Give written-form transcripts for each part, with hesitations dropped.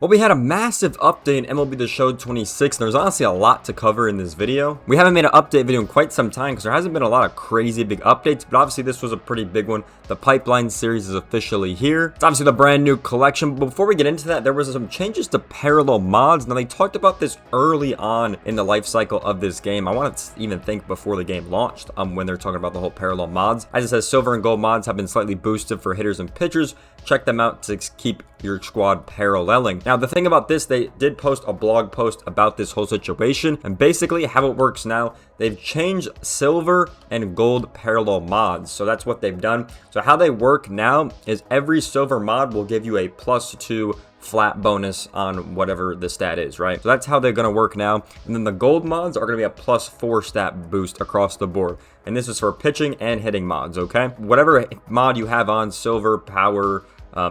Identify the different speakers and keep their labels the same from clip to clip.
Speaker 1: Well, we had a massive update in MLB The Show 26, and there's honestly a lot to cover in this video. We haven't made an update video in quite some time because there hasn't been a lot of crazy big updates, but obviously this was a pretty big one. The Pipeline series is officially here. It's obviously the brand new collection, but before we get into that, there was some changes to parallel mods. Now, they talked about this early on in the life cycle of this game. I want to even think before the game launched when they're talking about the whole parallel mods. As it says, silver and gold mods have been slightly boosted for hitters and pitchers. Check them out to keep your squad paralleling. Now, the thing about this, they did post a blog post about this whole situation, and basically how it works now, they've changed silver and gold parallel mods. So that's what they've done. So how they work now is every silver mod will give you a +2 flat bonus on whatever the stat is, right? So that's how they're going to work now. And then the gold mods are going to be a +4 stat boost across the board. And this is for pitching and hitting mods, okay? Whatever mod you have on, silver, power,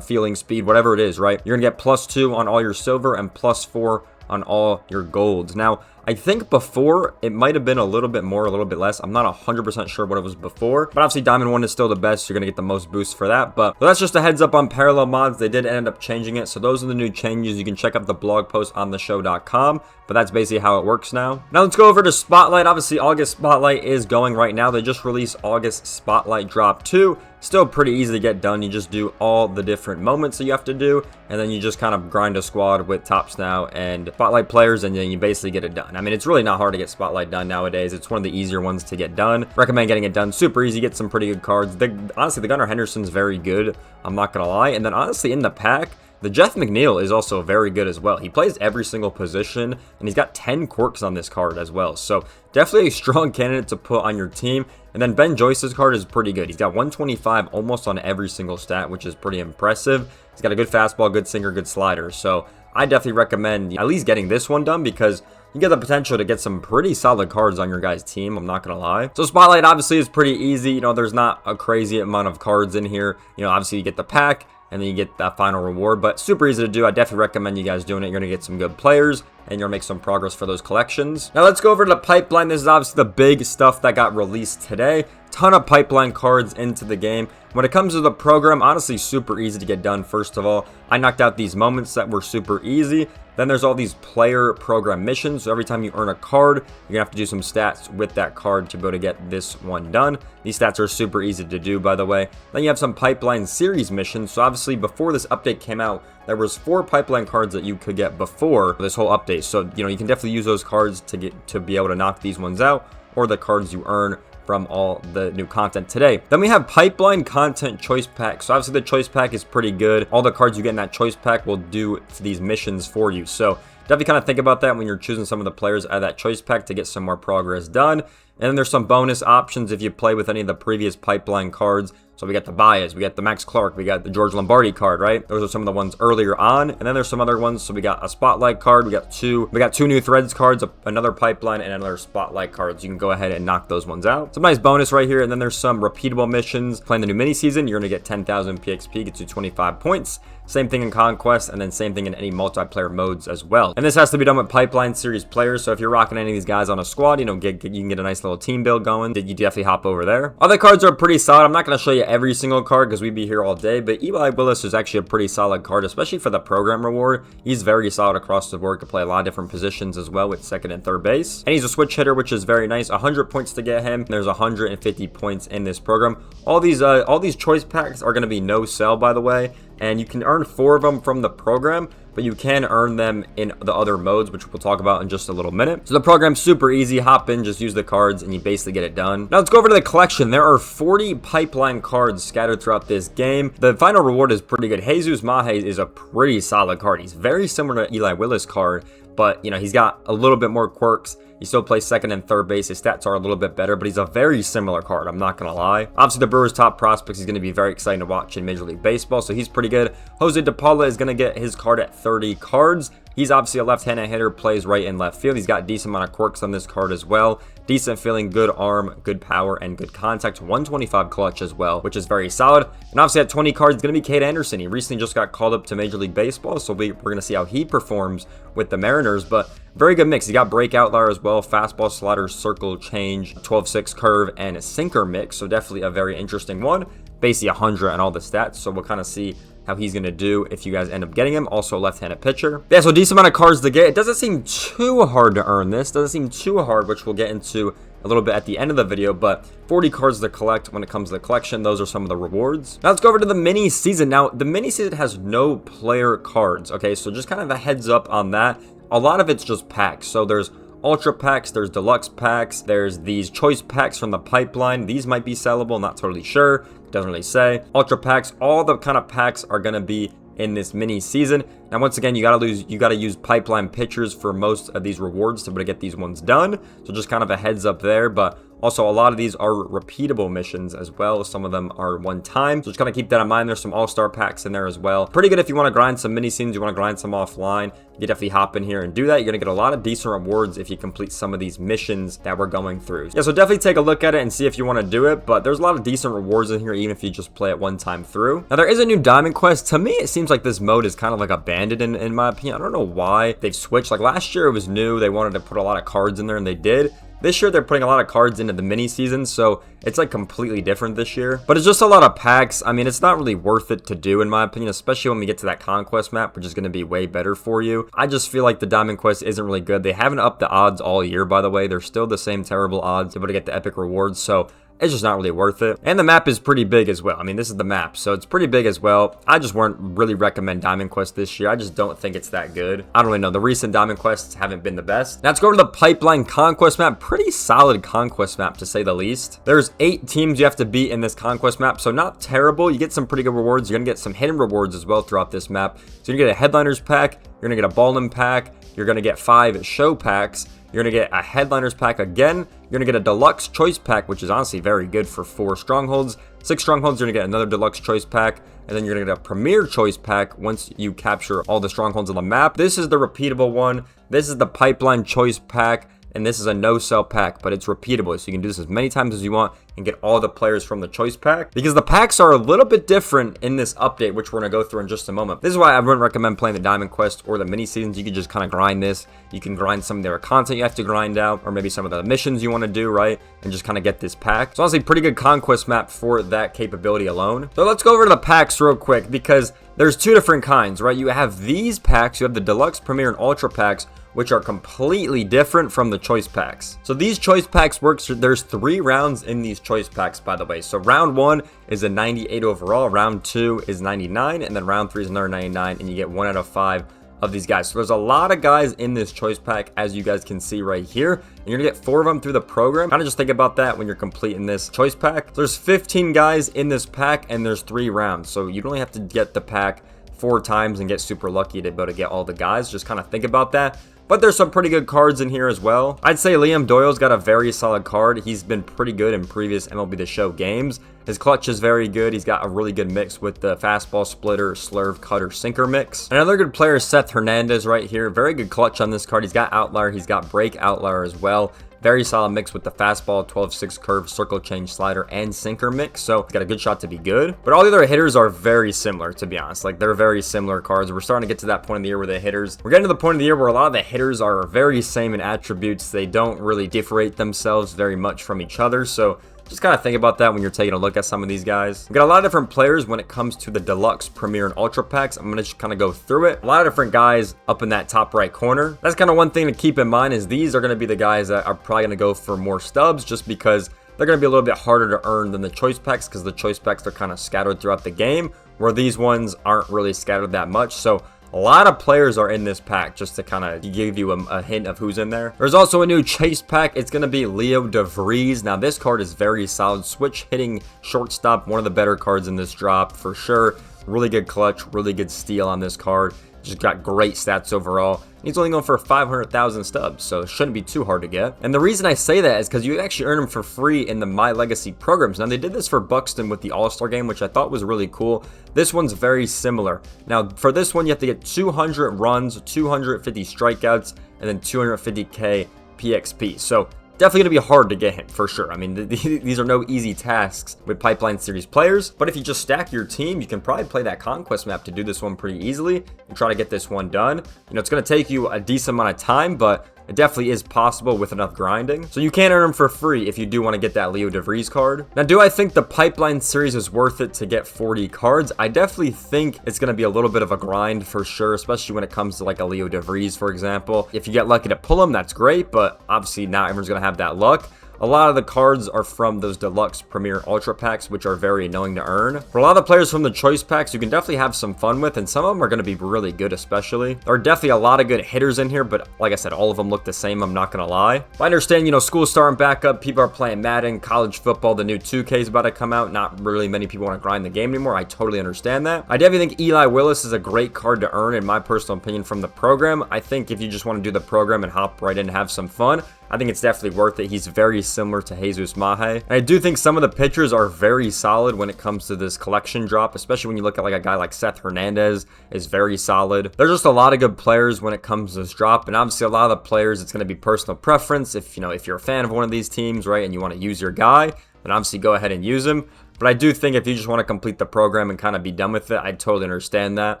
Speaker 1: feeling, speed, whatever it is, right? You're gonna get +2 on all your silver and +4 on all your golds. Now, I think before it might have been a little bit more, a little bit less. I'm not 100% sure what it was before, but obviously Diamond 1 is still the best. You're going to get the most boosts for that, but that's just a heads up on parallel mods. They did end up changing it, so those are the new changes. You can check out the blog post on theshow.com, but that's basically how it works now. Now let's go over to Spotlight. Obviously, August Spotlight is going right now. They just released August Spotlight Drop 2. Still pretty easy to get done. You just do all the different moments that you have to do, and then you just kind of grind a squad with Tops Now and Spotlight players, and then you basically get it done. I mean, it's really not hard to get Spotlight done nowadays. It's one of the easier ones to get done. Recommend getting it done. Super easy. Get some pretty good cards. Honestly, the Gunnar Henderson's very good. I'm not going to lie. And then honestly, in the pack, the Jeff McNeil is also very good as well. He plays every single position, and he's got 10 quirks on this card as well. So definitely a strong candidate to put on your team. And then Ben Joyce's card is pretty good. He's got 125 almost on every single stat, which is pretty impressive. He's got a good fastball, good sinker, good slider. So I definitely recommend at least getting this one done because you get the potential to get some pretty solid cards on your guys' team. I'm not going to lie. So Spotlight obviously is pretty easy. You know, there's not a crazy amount of cards in here. You know, obviously you get the pack, and then you get that final reward, but super easy to do. I definitely recommend you guys doing it. You're going to get some good players, and you're going to make some progress for those collections. Now let's go over to the Pipeline. This is obviously the big stuff that got released today. Ton of Pipeline cards into the game. When it comes to the program, honestly, super easy to get done. First of all, I knocked out these moments that were super easy. Then there's all these player program missions. So every time you earn a card, you're gonna have to do some stats with that card to be able to get this one done. These stats are super easy to do, by the way. Then you have some Pipeline series missions. So obviously before this update came out, there was 4 Pipeline cards that you could get before this whole update. So, you know, you can definitely use those cards to be able to knock these ones out, or the cards you earn from all the new content today. Then we have Pipeline Content Choice Pack. So obviously the Choice Pack is pretty good. All the cards you get in that Choice Pack will do these missions for you. So definitely kind of think about that when you're choosing some of the players out of that Choice Pack to get some more progress done. And then there's some bonus options if you play with any of the previous Pipeline cards. So we got the Baez, we got the Max Clark, we got the George Lombardi card, right? Those are some of the ones earlier on. And then there's some other ones. So we got a Spotlight card, we got two new Threads cards, another Pipeline, and another Spotlight cards. You can go ahead and knock those ones out. Some nice bonus right here. And then there's some repeatable missions. Playing the new mini season, you're gonna get 10,000 PXP, gets you 25 points. Same thing in Conquest, and then same thing in any multiplayer modes as well. And this has to be done with Pipeline Series players, so if you're rocking any of these guys on a squad, you know, you can get a nice little team build going. You definitely hop over there. Other cards are pretty solid. I'm not going to show you every single card because we'd be here all day, but Eli Willis is actually a pretty solid card, especially for the program reward. He's very solid across the board, can play a lot of different positions as well with second and third base. And he's a switch hitter, which is very nice. 100 points to get him. There's 150 points in this program. All these choice packs are going to be no sell, by the way. And you can earn 4 of them from the program, but you can earn them in the other modes, which we'll talk about in just a little minute. So the program's super easy. Hop in, just use the cards, and you basically get it done. Now let's go over to the collection. There are 40 Pipeline cards scattered throughout this game. The final reward is pretty good. Jesus Maje is a pretty solid card. He's very similar to Eli Willis' card, but, you know, he's got a little bit more quirks. He still plays second and third base. His stats are a little bit better, but he's a very similar card. I'm not going to lie. Obviously, the Brewers' top prospects is going to be very exciting to watch in Major League Baseball, so he's pretty good. Jose DePaula is going to get his card at 30 cards. He's obviously a left-handed hitter, plays right and left field. He's got a decent amount of quirks on this card as well. Decent feeling, good arm, good power, and good contact. 125 clutch as well, which is very solid. And obviously at 20 cards, it's going to be Cade Anderson. He recently just got called up to Major League Baseball, so we're going to see how he performs with the Mariners. But very good mix. He got breakout ladder as well, fastball, slider, circle, change, 12-6 curve, and a sinker mix. So definitely a very interesting one. Basically 100 on all the stats. So we'll kind of see how he's going to do if you guys end up getting him. Also a left-handed pitcher. Yeah, so decent amount of cards to get. It doesn't seem too hard to earn this. Doesn't seem too hard, which we'll get into a little bit at the end of the video, but 40 cards to collect when it comes to the collection. Those are some of the rewards. Now let's go over to the mini season. Now the mini season has no player cards, okay, so just kind of a heads up on that. A lot of it's just packs. So there's ultra packs, there's deluxe packs, there's these choice packs from the pipeline. These might be sellable, not totally sure, doesn't really say. Ultra packs, all the kind of packs are going to be in this mini season. Now once again, you gotta use pipeline pitchers for most of these rewards to be able to get these ones done, so just kind of a heads up there. But also a lot of these are repeatable missions as well. Some of them are one time, so just kind of keep that in mind. There's some all-star packs in there as well. Pretty good if you want to grind some mini scenes, you want to grind some offline, you definitely hop in here and do that. You're gonna get a lot of decent rewards if you complete some of these missions that we're going through. Yeah, so definitely take a look at it and see if you want to do it, but there's a lot of decent rewards in here even if you just play it one time through. Now there is a new diamond quest. To me it seems like this mode is kind of like abandoned in my opinion. I don't know why they've switched. Like last year it was new, they wanted to put a lot of cards in there and they did. This year they're putting a lot of cards into the mini season, so it's like completely different this year. But it's just a lot of packs. I mean, it's not really worth it to do in my opinion, especially when we get to that Conquest map, which is going to be way better for you. I just feel like the Diamond Quest isn't really good. They haven't upped the odds all year, by the way. They're still the same terrible odds to be able to get the epic rewards, so it's just not really worth it. And the map is pretty big as well. I mean, this is the map, so it's pretty big as well. I just wouldn't really recommend Diamond Quest this year. I just don't think it's that good. I don't really know. The recent Diamond Quests haven't been the best. Now let's go to the Pipeline Conquest map. Pretty solid Conquest map, to say the least. There's 8 teams you have to beat in this Conquest map, so not terrible. You get some pretty good rewards. You're going to get some hidden rewards as well throughout this map. So you're going to get a Headliners pack. You're going to get a Ballin pack. You're going to get 5 show packs. You're going to get a Headliners pack again. You're going to get a Deluxe Choice pack, which is honestly very good for 4 strongholds. 6 strongholds, you're going to get another Deluxe Choice pack. And then you're going to get a Premier Choice pack once you capture all the strongholds on the map. This is the repeatable one. This is the Pipeline Choice pack. And this is a no-sell pack, but it's repeatable. So you can do this as many times as you want and get all the players from the choice pack. Because the packs are a little bit different in this update, which we're going to go through in just a moment. This is why I wouldn't recommend playing the Diamond Quest or the mini seasons. You can just kind of grind this. You can grind some of their content you have to grind out, or maybe some of the missions you want to do, right? And just kind of get this pack. So honestly, pretty good Conquest map for that capability alone. So let's go over to the packs real quick, because there's 2 different kinds, right? You have these packs. You have the Deluxe, Premier, and Ultra packs, which are completely different from the choice packs. So these choice packs work. So there's 3 rounds in these choice packs, by the way. So round 1 is a 98 overall, round 2 is 99, and then round 3 is another 99, and you get 1 out of 5 of these guys. So there's a lot of guys in this choice pack, as you guys can see right here, and you're gonna get 4 of them through the program. Kind of just think about that when you're completing this choice pack. So there's 15 guys in this pack, and there's 3 rounds. So you don't only have to get the pack 4 times and get super lucky to be able to get all the guys. Just kind of think about that. But there's some pretty good cards in here as well. I'd say Liam Doyle's got a very solid card. He's been pretty good in previous MLB The Show games. His clutch is very good. He's got a really good mix with the fastball splitter, slurve, cutter, sinker mix. Another good player is Seth Hernandez right here. Very good clutch on this card. He's got outlier. He's got break outlier as well. Very solid mix with the fastball, 12-6 curve, circle change slider, and sinker mix. So he's got a good shot to be good. But all the other hitters are very similar, to be honest. Like, they're very similar cards. We're starting to get to that point of the year where the hitters, we're getting to the point of the year where a lot of the hitters are very same in attributes. They don't really differentiate themselves very much from each other. So just kind of think about that when you're taking a look at some of these guys. We've got a lot of different players when it comes to the Deluxe, Premier, and Ultra packs. I'm going to just kind of go through it. A lot of different guys up in that top right corner. That's kind of one thing to keep in mind, is these are going to be the guys that are probably going to go for more stubs, just because they're going to be a little bit harder to earn than the choice packs, because the choice packs are kind of scattered throughout the game, where these ones aren't really scattered that much. So a lot of players are in this pack, just to kind of give you a hint of who's in there. There's also a new chase pack. It's going to be Leo DeVries. Now, this card is very solid. Switch hitting shortstop, one of the better cards in this drop for sure. Really good clutch, really good steal on this card. Just got great stats overall. He's only going for 500,000 stubs, so it shouldn't be too hard to get. And the reason I say that is because you actually earn them for free in the My Legacy programs. Now, they did this for Buxton with the All-Star game, which I thought was really cool. This one's very similar. Now, for this one, you have to get 200 runs, 250 strikeouts, and then 250k PXP. So definitely going to be hard to get him, for sure. I mean, these are no easy tasks with Pipeline Series players, but if you just stack your team, you can probably play that Conquest map to do this one pretty easily and try to get this one done. You know, it's going to take you a decent amount of time, but it definitely is possible with enough grinding. So you can earn them for free if you do want to get that Leo DeVries card. Now, do I think the Pipeline series is worth it to get 40 cards? I definitely think it's going to be a little bit of a grind for sure, especially when it comes to like a Leo DeVries, for example. If you get lucky to pull them, that's great, but obviously not everyone's going to have that luck. A lot of the cards are from those deluxe premier ultra packs, which are very annoying to earn. For a lot of the players from the choice packs, you can definitely have some fun with, and some of them are going to be really good, especially. There are definitely a lot of good hitters in here, but like I said, all of them look the same, I'm not going to lie. I understand, you know, school's starting back up, people are playing Madden, college football, the new 2K is about to come out. Not really many people want to grind the game anymore. I totally understand that. I definitely think Eli Willis is a great card to earn, in my personal opinion, from the program. I think if you just want to do the program and hop right in and have some fun, I think it's definitely worth it. He's very similar to Jesus Mahe. And I do think some of the pictures are very solid when it comes to this collection drop, especially when you look at like a guy like Seth Hernandez is very solid. There's just a lot of good players when it comes to this drop, and obviously a lot of the players, it's going to be personal preference. If, you know, if you're a fan of one of these teams, right, and you want to use your guy, then obviously go ahead and use him. But I do think if you just want to complete the program and kind of be done with it, I totally understand that.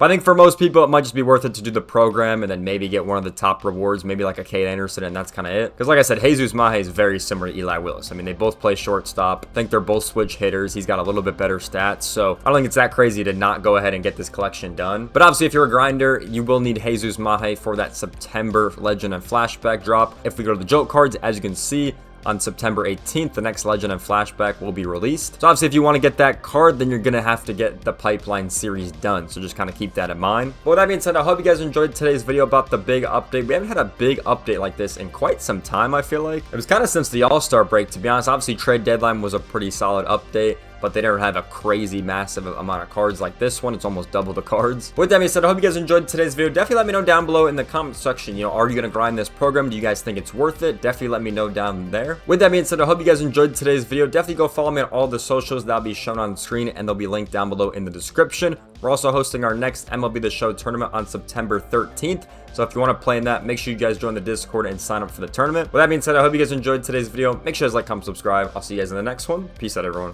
Speaker 1: But I think for most people, it might just be worth it to do the program and then maybe get one of the top rewards, maybe like a Kate Anderson, and that's kind of it. Because like I said, Jesus Mahe is very similar to Eli Willis. I mean, they both play shortstop. I think they're both switch hitters. He's got a little bit better stats. So I don't think it's that crazy to not go ahead and get this collection done. But obviously, if you're a grinder, you will need Jesus Mahe for that September Legend and Flashback drop. If we go to the joke cards, as you can see, on September 18th, the next Legend and Flashback will be released. So obviously, if you want to get that card, then you're going to have to get the Pipeline series done. So just kind of keep that in mind. But with that being said, I hope you guys enjoyed today's video about the big update. We haven't had a big update like this in quite some time, I feel like. It was kind of since the All-Star break, to be honest. Obviously, trade deadline was a pretty solid update, but they never have a crazy massive amount of cards like this one. It's almost double the cards. With that being said, I hope you guys enjoyed today's video. Definitely let me know down below in the comment section, you know, are you going to grind this program? Do you guys think it's worth it? Definitely let me know down there. With that being said, I hope you guys enjoyed today's video. Definitely go follow me on all the socials that'll be shown on the screen, and they'll be linked down below in the description. We're also hosting our next MLB The Show tournament on September 13th. So if you want to play in that, make sure you guys join the Discord and sign up for the tournament. With that being said, I hope you guys enjoyed today's video. Make sure you guys like, comment, subscribe. I'll see you guys in the next one. Peace out, everyone.